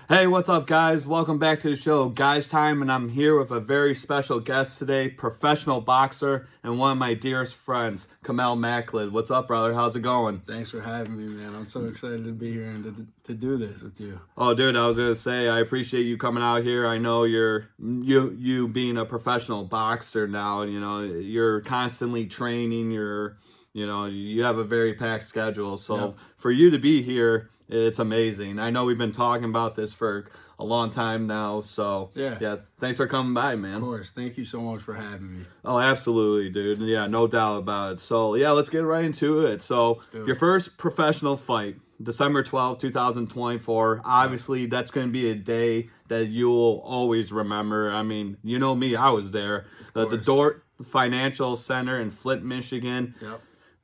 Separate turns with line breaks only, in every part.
Hey, what's up, guys? Welcome back to the show, Guys Time, and I'm here with a very special guest today, professional boxer and one of my dearest friends, Kahmel Makled. What's up, brother? How's it going?
Thanks for having me, man. I'm so excited to be here and to do this with you.
Oh, dude, I was gonna say I appreciate you coming out here. I know you being a professional boxer now. You're constantly training. You have a very packed schedule. So
Yep.
for you to be here, it's amazing. I know we've been talking about this for a long time now. So
Yeah,
thanks for coming by, man.
of course. Thank you so much for having me.
Oh, absolutely, dude. Yeah, no doubt about it. So, yeah, let's get right into it. So,
Let's do
your
it.
first professional fight, December 12th, 2024. Obviously, that's going to be a day that you'll always remember. I mean, you know me, I was there. The
course.
Dort Financial Center in Flint, Michigan.
Yep.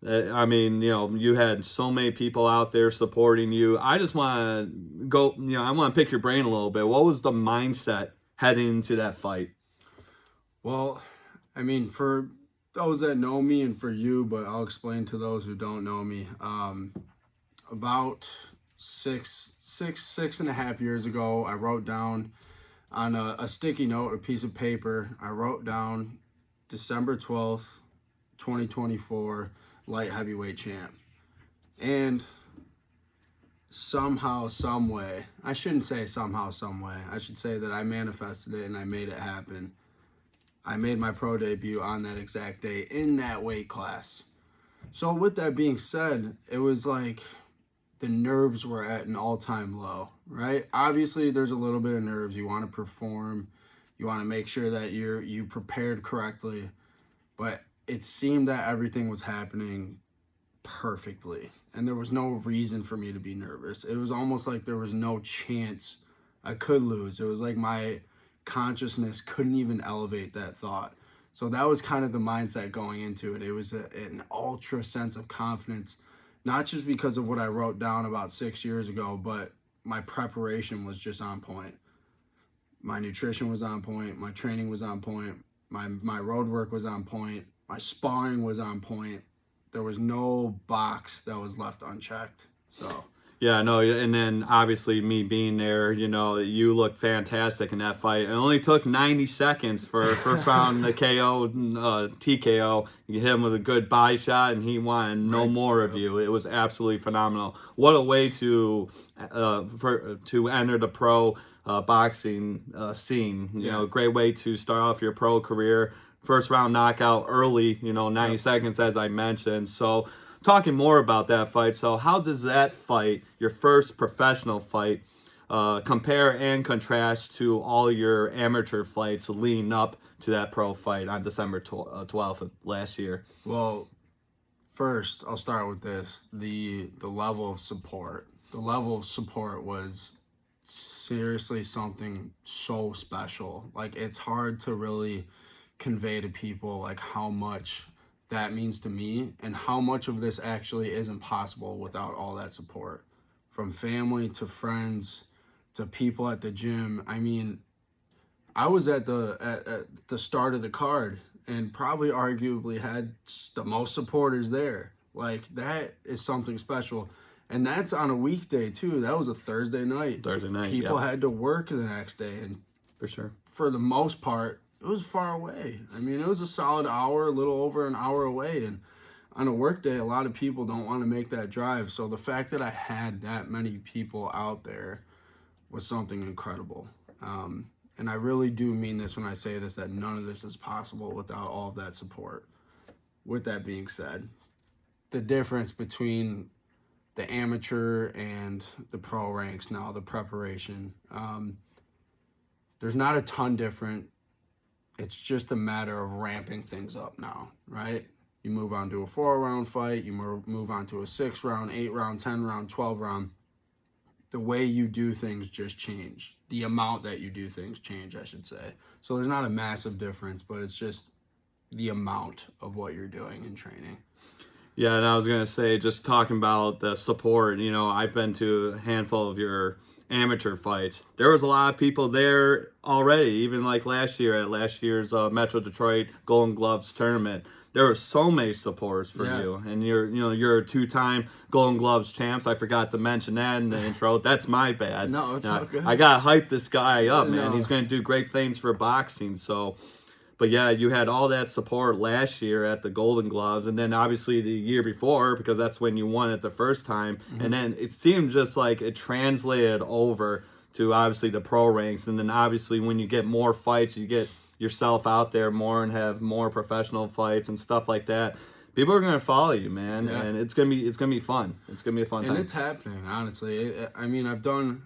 I mean, you had so many people out there supporting you. I just want to go, I want to pick your brain a little bit. What was the mindset heading into that fight?
Well, I mean, for those that know me and for you, but I'll explain to those who don't know me. About six and a half years ago, I wrote down on a sticky note, a piece of paper. I wrote down December 12th, 2024. Light heavyweight champ. And somehow, some way, I shouldn't say somehow, some way, I should say that I manifested it and I made it happen. I made my pro debut on that exact day in that weight class. So with that being said, it was like the nerves were at an all-time low, right? Obviously, there's a little bit of nerves. You want to perform. You want to make sure that you prepared correctly. But it seemed that everything was happening perfectly and there was no reason for me to be nervous. It was almost like there was no chance I could lose. It was like my consciousness couldn't even elevate that thought. So that was kind of the mindset going into it. It was an ultra sense of confidence, not just because of what I wrote down about 6 years ago, but my preparation was just on point. My nutrition was on point. My training was on point. My road work was on point. My sparring was on point. There was no box that was left unchecked. So
Yeah, no, and then obviously me being there, you looked fantastic in that fight. It only took 90 seconds for first round the KO, TKO. You hit him with a good body shot, and he wanted no
Right.
more of you. It was absolutely phenomenal. What a way to enter the pro boxing scene. Great way to start off your pro career. First round knockout early, 90
Yep.
seconds, as I mentioned. So, talking more about that fight, so how does that fight, your first professional fight, compare and contrast to all your amateur fights leading up to that pro fight on December 12th of last year?
Well, first I'll start with this. The level of support. The level of support was seriously something so special. Like, it's hard to really convey to people like how much that means to me and how much of this actually isn't possible without all that support from family to friends to people at the gym. I mean, I was at the start of the card and probably arguably had the most supporters there. Like, that is something special. And that's on a weekday too. That was a Thursday night.
Thursday night,
People
yep,
had to work the next day, and
for sure.
for the most part, it was far away. I mean, it was a solid hour, a little over an hour away. And on a work day, a lot of people don't want to make that drive. So the fact that I had that many people out there was something incredible. And I really do mean this when I say this, that none of this is possible without all of that support. With that being said, the difference between the amateur and the pro ranks now, the preparation, there's not a ton different. It's just a matter of ramping things up now, right? You move on to a 4-round fight, you move on to a 6-round, 8-round, 10-round, 12-round. The way you do things just change. The amount that you do things change, I should say. So there's not a massive difference, but it's just the amount of what you're doing in training.
Yeah, and I was going to say, just talking about the support, I've been to a handful of your amateur fights. There was a lot of people there already, even like last year at last year's Metro Detroit Golden Gloves tournament. there were so many supporters for
Yeah.
you, and you're a 2-time Golden Gloves champs. I forgot to mention that in the intro. That's my bad.
No, it's all good.
I gotta hype this guy up, man.
No.
He's gonna do great things for boxing. So, but yeah, you had all that support last year at the Golden Gloves, and then obviously the year before, because that's when you won it the first time. And then it seemed just like it translated over to obviously the pro ranks, and then obviously when you get more fights, you get yourself out there more and have more professional fights and stuff like that. People are gonna follow you, man,
Yeah.
and it's gonna be fun. It's gonna be a fun
And
time.
it's happening, honestly. I mean, I've done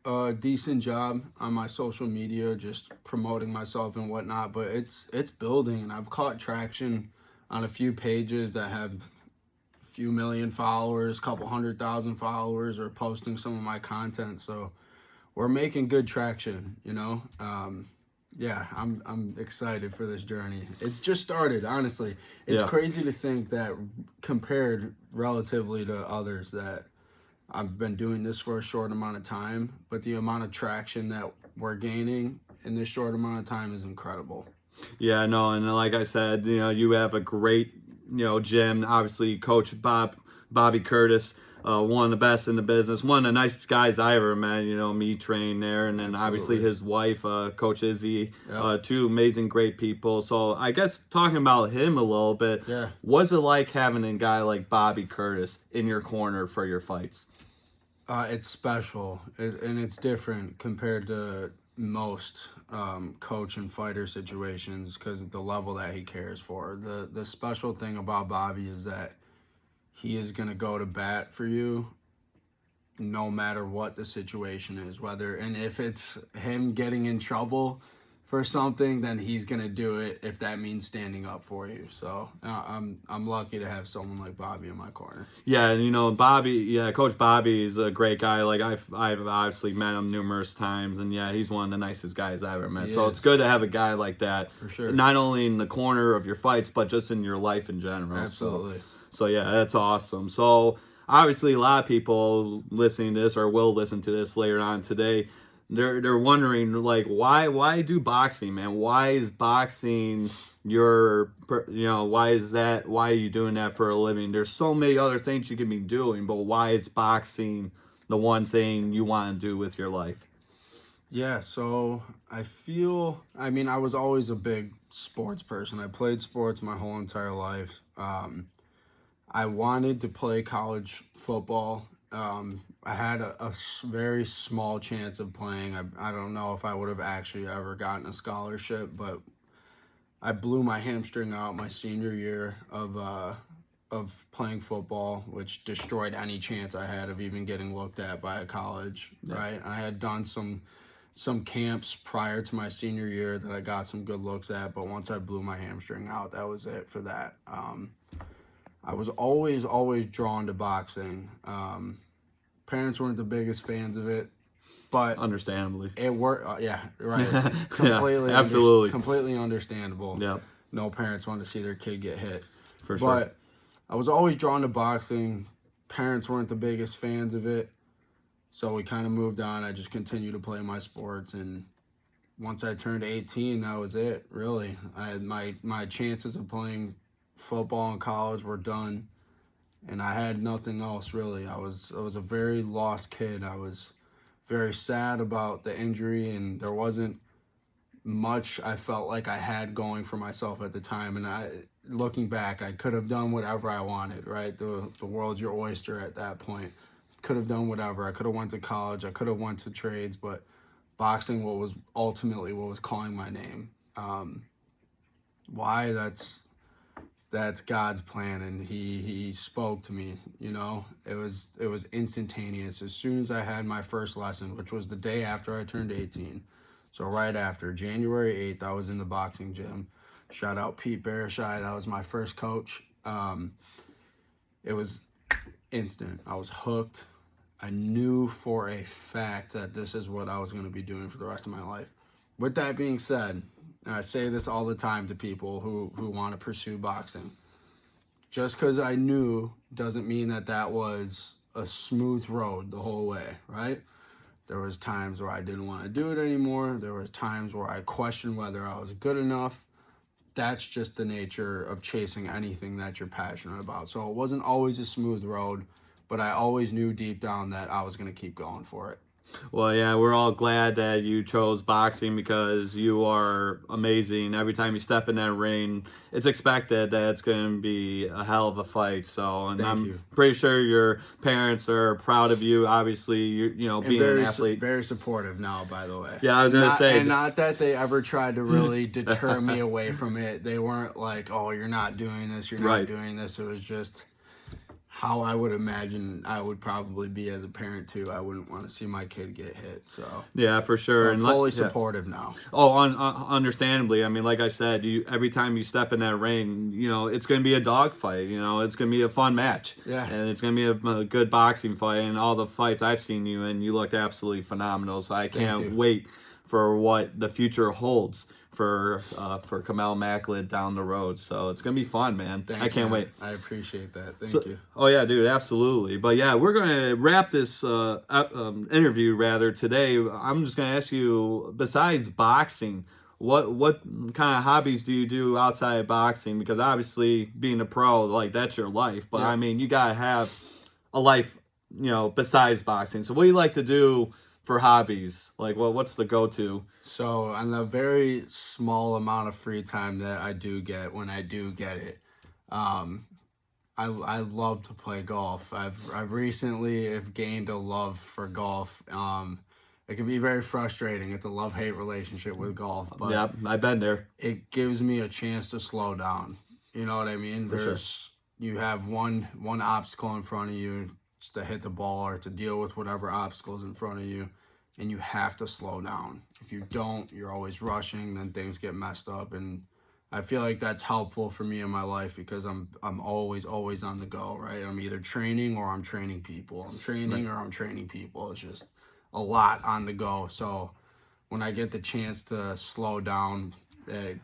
a decent job on my social media, just promoting myself and whatnot, but it's building, and I've caught traction on a few pages that have a few million followers, couple 100,000 followers, or posting some of my content. So we're making good traction, you know. Yeah, I'm excited for this journey. It's just started, honestly. It's
Yeah.
crazy to think that compared relatively to others that I've been doing this for a short amount of time, but the amount of traction that we're gaining in this short amount of time is incredible.
Yeah, no, and like I said, you have a great, gym. Obviously, Coach Bobby Curtis, one of the best in the business, one of the nicest guys I ever met. Me trained there, and then obviously
Absolutely.
his wife, Coach Izzy,
Yep.
two amazing, great people. So I guess talking about him a little bit,
Yeah.
what's it like having a guy like Bobby Curtis in your corner for your fights?
It's special, and it's different compared to most coach and fighter situations because of the level that he cares for. The special thing about Bobby is that he is going to go to bat for you no matter what the situation is, and if it's him getting in trouble for something, then he's gonna do it if that means standing up for you. So I'm lucky to have someone like Bobby in my corner.
Yeah, and Coach Bobby is a great guy. Like I've obviously met him numerous times, and yeah, he's one of the nicest guys I ever met.
He
So
is.
it's good to have a guy like that,
For sure.
not only in the corner of your fights, but just in your life in general.
Absolutely.
So yeah, that's awesome. So obviously, a lot of people listening to this or will listen to this later on today. They're wondering like why do boxing, man? Why is boxing why are you doing that for a living? There's so many other things you can be doing, but why is boxing the one thing you want to do with your life?
Yeah, so I mean, I was always a big sports person. I played sports my whole entire life. I wanted to play college football. I had a very small chance of playing. I don't know if I would have actually ever gotten a scholarship, but I blew my hamstring out my senior year of playing football, which destroyed any chance I had of even getting looked at by a college.
Yeah.
Right? I had done some camps prior to my senior year that I got some good looks at, but once I blew my hamstring out, that was it for that. I was always drawn to boxing. Parents weren't the biggest fans of it, but
Understandably.
it worked. Yeah, right.
Yeah, absolutely.
Completely understandable.
Yep,
No parents want to see their kid get hit.
for sure.
But I was always drawn to boxing. Parents weren't the biggest fans of it, so we kind of moved on. I just continued to play my sports, and once I turned 18, that was it. Really, I had my chances of playing football in college were done, and I had nothing else really. I was a very lost kid. I was very sad about the injury, and there wasn't much I felt like I had going for myself at the time. And looking back, I could have done whatever I wanted. Right, the world's your oyster at that point. Could have done whatever. I could have went to college. I could have went to trades, but boxing was ultimately what was calling my name. Why? That's God's plan, and he spoke to me. It was instantaneous. As soon as I had my first lesson, which was the day after I turned 18, so right after January 8th, I was in the boxing gym. Shout out Pete Barashai, that was my first coach. It was instant. I was hooked. I knew for a fact that this is what I was going to be doing for the rest of my life. With that being said, and I say this all the time to people who want to pursue boxing, just because I knew doesn't mean that was a smooth road the whole way, right? There was times where I didn't want to do it anymore. There was times where I questioned whether I was good enough. that's just the nature of chasing anything that you're passionate about. So it wasn't always a smooth road, but I always knew deep down that I was going to keep going for it.
Well, yeah, we're all glad that you chose boxing because you are amazing. Every time you step in that ring, it's expected that it's going to be a hell of a fight. So, and
Thank
I'm
you.
pretty sure your parents are proud of you. Obviously, you know,
And
being an athlete.
very supportive now, by the way.
Yeah, I was gonna say,
and not that they ever tried to really deter me away from it. They weren't like, "Oh, you're not doing this. You're not
Right.
doing this." It was just how I would imagine I would probably be as a parent too. I wouldn't want to see my kid get hit. So
Yeah, for sure.
I'm fully
yeah.
supportive now.
Oh, understandably. I mean, like I said, every time you step in that ring, you know, it's going to be a dogfight. You know, it's going to be a fun match.
Yeah.
And it's going to be a good boxing fight. And all the fights I've seen you in, you looked absolutely phenomenal. So I can't wait for what the future holds for Kahmel Makled down the road. So it's gonna be fun, man. I can't wait.
I appreciate that. Thank you.
Oh yeah, dude, absolutely. But yeah, we're gonna wrap this interview rather today. I'm just gonna ask you, besides boxing, what kind of hobbies do you do outside of boxing? Because obviously, being a pro, like that's your life. But I mean, you gotta have a life, you know, besides boxing. So what do you like to do for hobbies? Like, what's the go-to?
So on the very small amount of free time that I do get, when I do get it, I love to play golf. I've recently have gained a love for golf. It can be very frustrating. It's a love-hate relationship with golf, but
yeah, I've been there.
It gives me a chance to slow down. You know what I mean? You have one obstacle in front of you, just to hit the ball or to deal with whatever obstacles in front of you, and you have to slow down. If you don't, you're always rushing, then things get messed up. And I feel like that's helpful for me in my life because I'm always on the go, right? I'm either training or I'm training people. I'm training or I'm training people. It's just a lot on the go. So when I get the chance to slow down,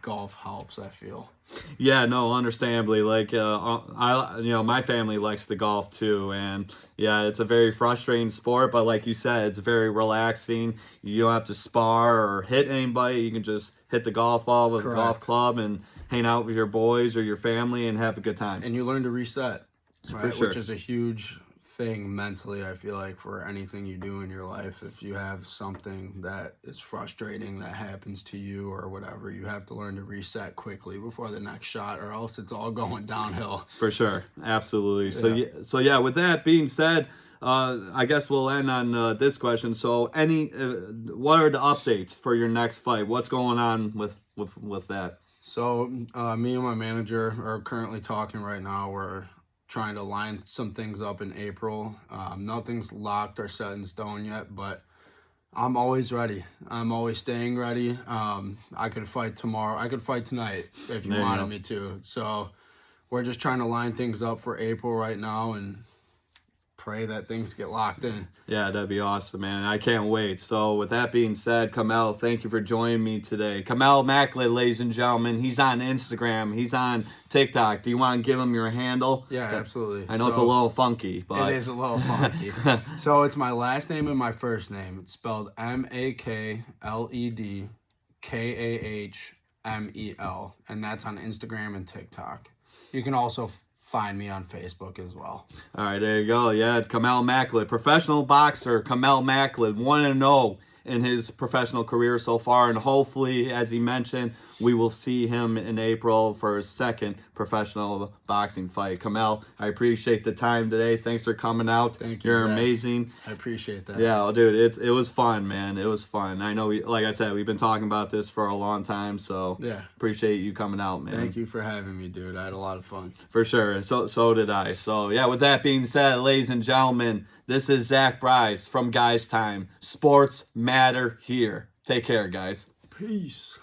golf helps, I feel.
Yeah, no, understandably. Like, my family likes to golf too, and yeah, it's a very frustrating sport. But like you said, it's very relaxing. You don't have to spar or hit anybody. You can just hit the golf ball with a golf club and hang out with your boys or your family and have a good time.
And you learn to reset, right?
For sure.
Which is a huge thing mentally, I feel like, for anything you do in your life. If you have something that is frustrating that happens to you or whatever, you have to learn to reset quickly before the next shot, or else it's all going downhill.
For sure, absolutely. Yeah. So yeah, with that being said, I guess we'll end on this question. So what are the updates for your next fight? What's going on with that?
So me and my manager are currently talking right now. We're trying to line some things up in April. Nothing's locked or set in stone yet, but I'm always ready. I'm always staying ready. I could fight tomorrow. I could fight tonight if you wanted me to. So we're just trying to line things up for April right now and pray that things get locked in.
Yeah, that'd be awesome, man. I can't wait. So with that being said, Kahmel, thank you for joining me today. Kahmel Makled, ladies and gentlemen. He's on Instagram. He's on TikTok. Do you want to give him your handle?
Yeah, absolutely.
I know it's a little funky, but
it is a little funky. So it's my last name and my first name. It's spelled MakledKahmel, and that's on Instagram and TikTok. You can also find me on Facebook as well.
All right, there you go. Yeah, Kahmel Makled, professional boxer. Kahmel Makled, 1-0 in his professional career so far, and hopefully, as he mentioned, we will see him in April for his second professional boxing fight. Kahmel, I appreciate the time today. Thanks for coming out.
Thank you.
You're
Zach.
Amazing.
I appreciate that.
Yeah, well, dude, it was fun, man. It was fun. I know, like I said, we've been talking about this for a long time, so
yeah,
appreciate you coming out, man.
Thank you for having me, dude. I had a lot of fun.
For sure, and so did I. So yeah, with that being said, ladies and gentlemen, this is Zach Bryce from Guys Time. Sports matter here. Take care, guys.
Peace.